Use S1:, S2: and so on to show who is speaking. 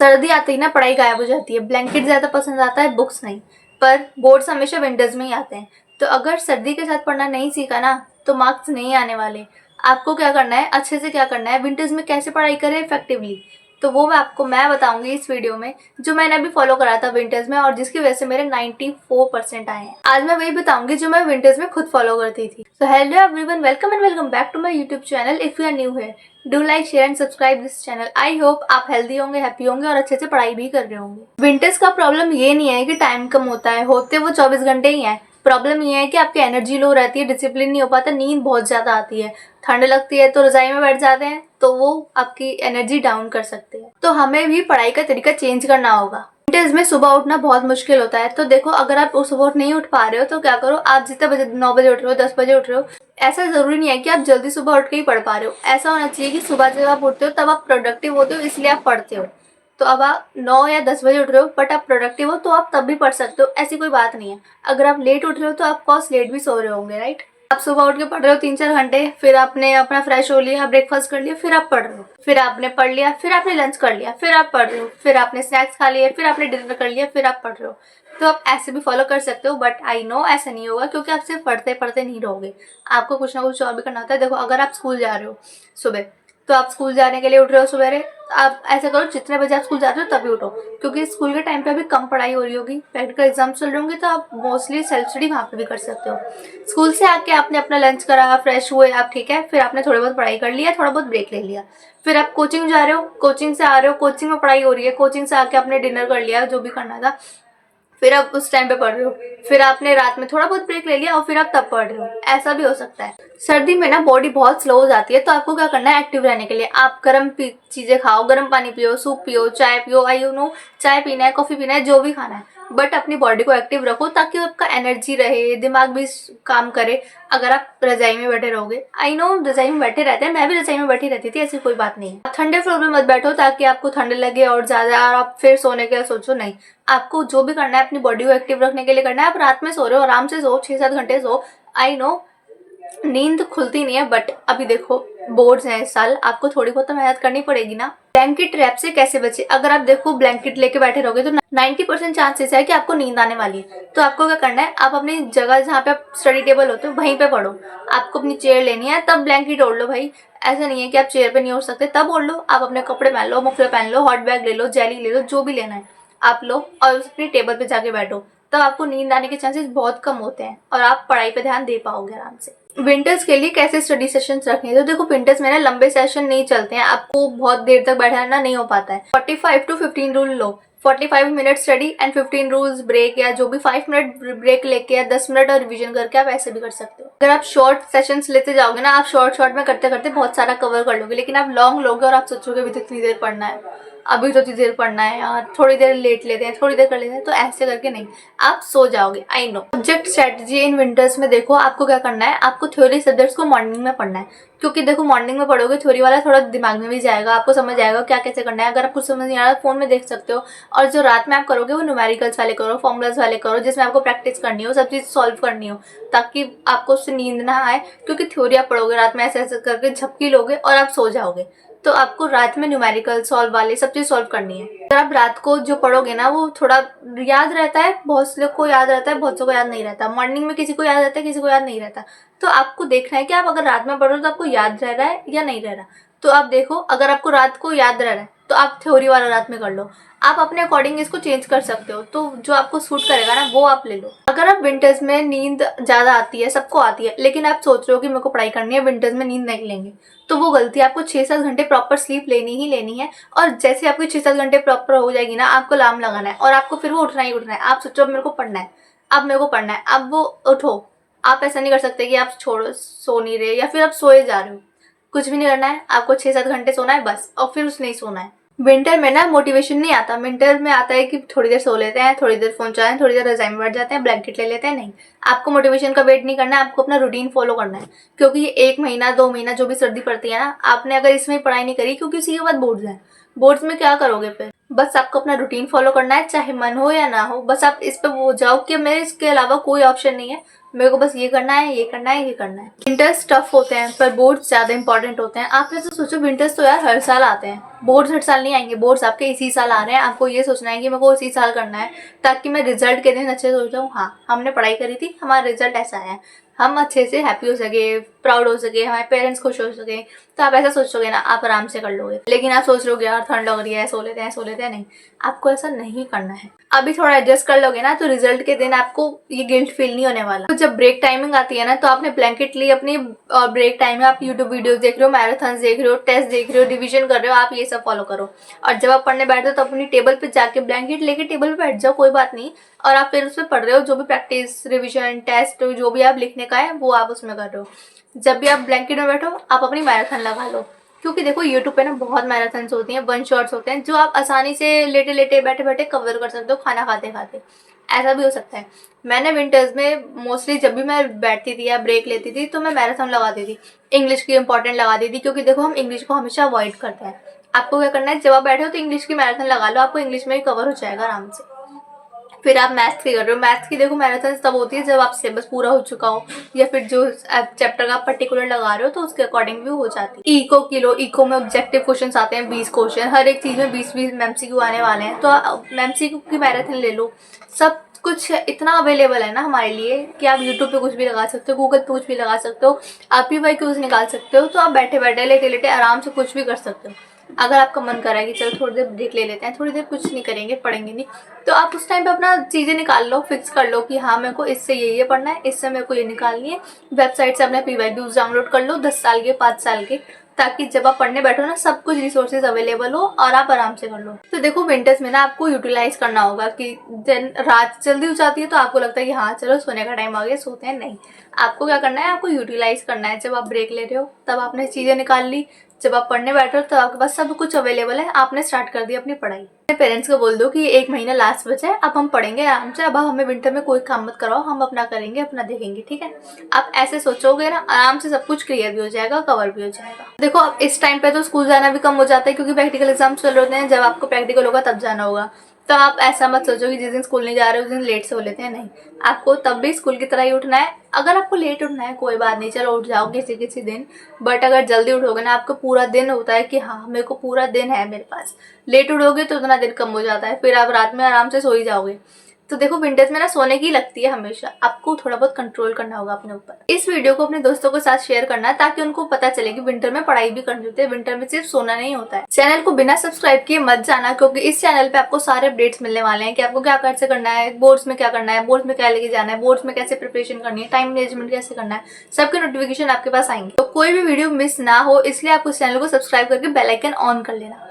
S1: सर्दी आती ही ना पढ़ाई गायब हो जाती है। ब्लैंकेट ज़्यादा पसंद आता है, बुक्स नहीं। पर बोर्ड्स हमेशा विंटर्स में ही आते हैं। तो अगर सर्दी के साथ पढ़ना नहीं सीखा ना तो मार्क्स नहीं आने वाले। आपको क्या करना है, अच्छे से क्या करना है, विंटर्स में कैसे पढ़ाई करें इफेक्टिवली, तो वो मैं बताऊंगी इस वीडियो में, जो मैंने अभी फॉलो करा था विंटर्स में और जिसकी वजह से मेरे 94% आए हैं। आज मैं वही बताऊंगी जो मैं विंटर्स में खुद फॉलो करती थी। So hello everyone, welcome and welcome back to my YouTube channel. If you are new here, do like, share and subscribe this channel. I hope आप हेल्दी होंगे, हैप्पी होंगे और अच्छे से पढ़ाई भी कर रहे होंगे। विंटर्स का प्रॉब्लम ये नहीं है कि टाइम कम होता है, होते वो 24 घंटे ही है। प्रॉब्लम ये है कि आपकी एनर्जी लो रहती है, डिसिप्लिन नहीं हो पाता, नींद बहुत ज्यादा आती है, ठंड लगती है तो रजाई में बैठ जाते हैं, तो वो आपकी एनर्जी डाउन कर सकते हैं। तो हमें भी पढ़ाई का तरीका चेंज करना होगा। विंटर्स में सुबह उठना बहुत मुश्किल होता है। तो देखो, अगर आप सुबह नहीं उठ पा रहे हो तो क्या करो, आप जितने बजे 9 बजे उठ रहे हो, 10 बजे उठ रहे हो, ऐसा जरूरी नहीं है कि आप जल्दी सुबह उठ के ही पढ़ पा रहे हो। ऐसा होना चाहिए कि सुबह जब आप उठते हो तब आप प्रोडक्टिव होते हो, इसलिए आप पढ़ते हो। तो अब आप 9 या 10 बजे उठ रहे हो बट आप प्रोडक्टिव हो तो आप तब भी पढ़ सकते हो, ऐसी कोई बात नहीं है। अगर आप लेट उठ रहे हो तो आप कॉस लेट भी सो रहे होंगे, राइट। आप सुबह उठ के पढ़ रहे हो 3-4 घंटे, फिर आपने अपना फ्रेश हो लिया, ब्रेकफास्ट कर लिया, फिर आप पढ़ रहे हो, फिर आपने पढ़ लिया, फिर आपने लंच कर लिया, फिर आप पढ़ रहे हो, फिर आपने स्नैक्स खा लिया, फिर आपने डिनर कर लिया, फिर आप पढ़ रहे हो। तो आप ऐसे भी फॉलो कर सकते हो, बट आई नो ऐसा नहीं होगा, क्योंकि आप सिर्फ पढ़ते पढ़ते नहीं रहोगे, आपको कुछ ना कुछ और भी करना होता है। देखो, अगर आप स्कूल जा रहे हो सुबह, तो आप स्कूल जाने के लिए उठ रहे हो सुबह, आप ऐसा करो जितने बजे आप स्कूल जाते हो तभी उठो, क्योंकि स्कूल के टाइम पे अभी कम पढ़ाई हो रही होगी, प्रैक्टिकल एग्जाम चल रहे होंगे, तो आप मोस्टली सेल्फ स्टडी वहाँ पे भी कर सकते हो। स्कूल से आके आपने अपना लंच करा, फ्रेश हुए आप, ठीक है, फिर आपने थोड़ी बहुत पढ़ाई कर लिया, थोड़ा बहुत ब्रेक ले लिया, फिर आप कोचिंग जा रहे हो, कोचिंग से आ रहे हो, कोचिंग में पढ़ाई हो रही है, कोचिंग से आके आपने डिनर कर लिया, जो भी करना था, फिर आप उस टाइम पे पढ़ रहे हो, फिर आपने रात में थोड़ा बहुत ब्रेक ले लिया और फिर आप तब पढ़ रहे हो। ऐसा भी हो सकता है। सर्दी में ना बॉडी बहुत स्लो हो जाती है, तो आपको क्या करना है, एक्टिव रहने के लिए आप गर्म चीजें खाओ, गर्म पानी पियो, सूप पियो, चाय पियो। आई यू नो, चाय पीना है, कॉफी पीना है, जो भी खाना है, बट अपनी बॉडी को एक्टिव रखो ताकि आपका एनर्जी रहे, दिमाग भी काम करे। अगर आप रजाई में बैठे रहोगे, आई नो रजाई में बैठे रहते हैं, मैं भी रजाई में बैठी रहती थी, ऐसी कोई बात नहीं है। ठंडे फ्लोर में मत बैठो ताकि आपको ठंड लगे और ज्यादा और आप फिर सोने के लिए सोचो, नहीं। आपको जो भी करना है अपनी बॉडी को एक्टिव रखने के लिए करना है। आप रात में सो रहे हो, आराम से सो, 6-7 घंटे सो। आई नो नींद खुलती नहीं है, बट अभी देखो बोर्ड्स हैं इस साल, आपको थोड़ी बहुत तो मेहनत करनी पड़ेगी ना। ब्लैंकेट ट्रैप से कैसे बचे? अगर आप देखो ब्लैंकेट लेके बैठे रहोगे तो 90% चांसेस है कि आपको नींद आने वाली है। तो आपको क्या करना है, आप अपनी जगह जहाँ पे आप स्टडी टेबल होते हो वहीं पे पढ़ो। आपको अपनी चेयर लेनी है, तब ब्लैंकेट ओढ़ लो भाई। ऐसा नहीं है कि आप चेयर पे नहीं ओढ़ सकते, तब ओढ़ लो। आप अपने कपड़े पहन लो, मफलर पहन लो, हॉट बैग ले लो, जेली ले लो, जो भी लेना है आप लो, और अपनी टेबल पे जाके बैठो। तब आपको नींद आने के चांसेस बहुत कम होते हैं और आप पढ़ाई पे ध्यान दे पाओगे आराम से। विंटर्स के लिए कैसे स्टडी सेशंस रखने हैं? तो देखो, विंटर्स में ना लंबे सेशन नहीं चलते हैं, आपको बहुत देर तक बैठना नहीं हो पाता है। 45 to 15 रूल लो, 45 minute study and 15 rules break, या जो भी 5 मिनट ब्रेक लेके या 10 मिनट और रिवीजन करके आप ऐसे भी कर सकते हो। अगर आप शॉर्ट सेशंस लेते जाओगे ना, आप शॉर्ट में करते करते बहुत सारा कवर कर लोगे, लेकिन आप लॉन्ग लोगे और आप सोचोगे अभी तो इतनी देर पढ़ना है, अभी तो इतनी देर पढ़ना है यार, थोड़ी देर लेट लेते हैं, थोड़ी देर कर लेते हैं, तो ऐसे करके नहीं, आप सो जाओगे। I know. Subject strategy in winters में देखो, आपको क्या करना है, आपको थ्योरी सब्जेक्ट्स को मॉर्निंग में पढ़ना है, क्योंकि देखो मॉर्निंग में पढ़ोगे थ्योरी वाला थोड़ा दिमाग में भी जाएगा, आपको समझ आएगा क्या कैसे करना है। अगर आपको समझ नहीं आ रहा, फोन में देख सकते हो। और जो रात में आप करोगे वो न्यूमेरिकल्स वाले करो, फॉर्मूलाज वाले करो, जिसमें आपको प्रैक्टिस करनी हो, सब चीज सॉल्व करनी हो, ताकि आपको उससे नींद ना आए। क्योंकि थ्योरी आप पढ़ोगे रात में, ऐसे ऐसे करके झपकी लोगे और आप सो जाओगे। तो आपको रात में न्यूमेरिकल सॉल्व वाले सब चीज सॉल्व करनी है। अगर आप रात को जो पढ़ोगे ना वो थोड़ा याद रहता है, बहुत से लोग को याद रहता है, बहुत से को याद नहीं रहता। मॉर्निंग में किसी को याद रहता है, किसी को याद नहीं रहता। तो आपको देखना है कि आप अगर रात में पढ़ रहे हो तो आपको याद रह रहा है या नहीं रह रहा। तो आप देखो, अगर आपको रात को याद रह रहा है तो आप थ्योरी वाला रात में कर लो। आप अपने अकॉर्डिंग इसको चेंज कर सकते हो, तो जो आपको सूट करेगा ना वो आप ले लो। अगर आप विंटर्स में नींद ज्यादा आती है, सबको आती है, लेकिन आप सोच रहे हो कि मेरे को पढ़ाई करनी है, विंटर्स में नींद नहीं लेंगे, तो वो गलती है। आपको 6-7 घंटे प्रॉपर स्लीप लेनी ही लेनी है। और जैसे आपकी 6-7 घंटे प्रॉपर हो जाएगी ना, आपको अलार्म लगाना है और आपको फिर वो उठना ही उठना है। आप सोचो अब मेरे को पढ़ना है, अब मेरे को पढ़ना है, अब वो उठो। आप ऐसा नहीं कर सकते कि आप छोड़ो, सो नहीं रहे या फिर आप सोए जा रहे हो। कुछ भी नहीं करना है, आपको 6-7 घंटे सोना है बस, और फिर उसने ही सोना है। विंटर में ना मोटिवेशन नहीं आता। विंटर में आता है कि थोड़ी देर सो लेते हैं, थोड़ी देर फोन चलाएं, थोड़ी देर रजाई में बैठ जाते हैं, ब्लैंकेट ले लेते हैं। नहीं, आपको मोटिवेशन का वेट नहीं करना है, आपको अपना रूटीन फॉलो करना है। क्योंकि ये 1 महीना 2 महीना जो भी सर्दी पड़ती है ना, आपने अगर इसमें पढ़ाई नहीं करी, क्योंकि उसी के बाद बोर्ड्स हैं, बोर्ड्स में क्या करोगे फिर? बस आपको अपना रूटीन फॉलो करना है, चाहे मन हो या ना हो। बस आप इस पे वो जाओ कि मेरे इसके अलावा कोई ऑप्शन नहीं है, मेरे को बस ये करना है, ये करना है, ये करना है। विंटर्स टफ होते हैं पर बोर्ड्स ज्यादा इंपॉर्टेंट होते हैं। आप ऐसे सोचो, विंटर्स तो यार हर साल आते हैं, बोर्ड्स हर साल नहीं आएंगे, बोर्ड्स आपके इसी साल आ रहे हैं। आपको ये सोचना है कि मेरे को इसी साल करना है, ताकि मैं रिजल्ट के दिन अच्छे से सोच जाऊँ, हाँ हमने पढ़ाई करी थी, हमारा रिजल्ट ऐसा है, हम अच्छे से हैप्पी हो सके, प्राउड हो सके, हमारे पेरेंट्स खुश हो सके। तो आप ऐसा सोचोगे ना, आप आराम से कर लोगे। लेकिन आप सोच रहे यार ठंड लग रही है, सो लेते हैं, नहीं, आपको ऐसा नहीं करना है। अभी थोड़ा एडजस्ट कर लोगे ना, तो रिजल्ट के दिन आपको ये गिल्ट फील नहीं होने वाला। तो जब ब्रेक टाइमिंग आती है ना, तो आपने ब्लैंकेट ली अपनी, ब्रेक टाइम में आप यूट्यूब वीडियोस देख रहे हो, मैराथन देख रहे हो, टेस्ट देख रहे हो, रिविजन कर रहे हो, आप ये सब फॉलो करो। और जब आप पढ़ने बैठते हो तो अपनी टेबल पे जाके ब्लैंकेट लेके टेबल पे बैठ जाओ, कोई बात नहीं। और आप फिर उसमें पढ़ रहे हो, जो भी प्रैक्टिस, रिविजन, टेस्ट, जो भी आप लिखने का है वो आप उसमें कर रहे हो। जब भी आप ब्लैंकेट में बैठो, आप अपनी मैराथन लगा लो। क्योंकि देखो यूट्यूब पे ना बहुत मैराथन्स होती हैं, वन शॉट्स होते हैं, जो आप आसानी से लेटे लेटे बैठे बैठे कवर कर सकते हो, खाना खाते खाते। ऐसा भी हो सकता है। मैंने विंटर्स में मोस्टली जब भी मैं बैठती थी या ब्रेक लेती थी, तो मैं मैराथन लगाती थी, इंग्लिश की इंपॉर्टेंट लगाती थी। क्योंकि देखो हम इंग्लिश को हमेशा अवॉइड करते हैं। आपको क्या करना है, जब आप बैठे हो तो इंग्लिश की मैराथन लगा लो, आपको इंग्लिश में ही कवर हो जाएगा आराम से। फिर आप मैथ्स की कर रहे हो, मैथ्स की देखो मैराथन तब होती है जब आप सिलेबस पूरा हो चुका हो, या फिर जो चैप्टर का पर्टिकुलर लगा रहे हो तो उसके अकॉर्डिंग भी हो जाती है। इको की लो, इको में ऑब्जेक्टिव क्वेश्चंस आते हैं 20 क्वेश्चन, हर एक चीज में 20-20 एमसीक्यू आने वाले हैं। तो एमसीक्यू की मैराथन ले लो। सब कुछ इतना अवेलेबल है ना हमारे लिए कि आप यूट्यूब पे कुछ भी लगा सकते हो, गूगल पे कुछ भी लगा सकते हो, आप भी वाई क्यूज निकाल सकते हो। तो आप बैठे बैठे लेटे लेटे आराम से कुछ भी कर सकते हो। अगर आपका मन कर रहा है कि चलो थोड़ी देर ब्रेक ले लेते हैं, थोड़ी देर कुछ नहीं करेंगे, पढ़ेंगे नहीं, तो आप उस टाइम पे अपना चीज़ें निकाल लो, फिक्स कर लो कि हाँ मेरे को इससे ये पढ़ना है, इससे मेरे को ये निकालनी है। वेबसाइट से अपने पीवाईक्यूज डाउनलोड कर लो 10 साल के, 5 साल के, ताकि जब आप पढ़ने बैठो ना, सब कुछ रिसोर्सेज अवेलेबल हो और आप आराम से कर लो। तो देखो विंटर्स में ना आपको यूटिलाइज करना होगा कि दिन रात जल्दी हो जाती है तो आपको लगता है कि हाँ चलो सोने का टाइम आ गया, सोते हैं, नहीं। आपको क्या करना है, आपको यूटिलाइज करना है। जब आप ब्रेक ले रहे हो तब आपने चीज़ें निकाल ली, जब आप पढ़ने बैठे हो तो आपके पास सब कुछ अवेलेबल है, आपने स्टार्ट कर दी अपनी पढ़ाई। अपने पेरेंट्स को बोल दो कि 1 महीना लास्ट बचा है, अब हम पढ़ेंगे आराम से, अब हमें विंटर में कोई काम मत कराओ, हम अपना करेंगे, अपना देखेंगे, ठीक है। आप ऐसे सोचोगे ना, आराम से सब कुछ क्लियर भी हो जाएगा, कवर भी हो जाएगा। देखो अब इस टाइम पे तो स्कूल जाना भी कम हो जाता है, क्योंकि प्रैक्टिकल एग्जाम चल रहे होते हैं। जब आपको प्रैक्टिकल होगा तब जाना होगा। तो आप ऐसा मत सोचो कि जिस दिन स्कूल नहीं जा रहे उस दिन लेट से हो लेते हैं, नहीं, आपको तब भी स्कूल की तरह ही उठना है। अगर आपको लेट उठना है कोई बात नहीं, चलो उठ जाओ किसी किसी दिन, बट अगर जल्दी उठोगे ना, आपको पूरा दिन होता है कि हाँ मेरे को पूरा दिन है मेरे पास। लेट उठोगे तो उतना दिन कम हो जाता है, फिर आप रात में आराम से सो ही जाओगे। तो देखो विंटर्स में ना सोने की लगती है हमेशा, आपको थोड़ा बहुत कंट्रोल करना होगा अपने ऊपर। इस वीडियो को अपने दोस्तों के साथ शेयर करना, ताकि उनको पता चले कि विंटर में पढ़ाई भी करनी होती है, विंटर में सिर्फ सोना नहीं होता है। चैनल को बिना सब्सक्राइब किए मत जाना, क्योंकि इस चैनल पे आपको सारे अपडेट्स मिलने वाले हैं कि आपको क्या कैसे करना है, बोर्ड्स में क्या करना है, बोर्ड्स में क्या लेके जाना है, बोर्ड्स में कैसे प्रिपरेशन करनी है, टाइम मैनेजमेंट कैसे करना है, सबके नोटिफिकेशन आपके पास आएंगे। तो कोई भी वीडियो मिस ना हो, इसलिए आप उस चैनल को सब्सक्राइब करके बेल आइकन ऑन कर लेना।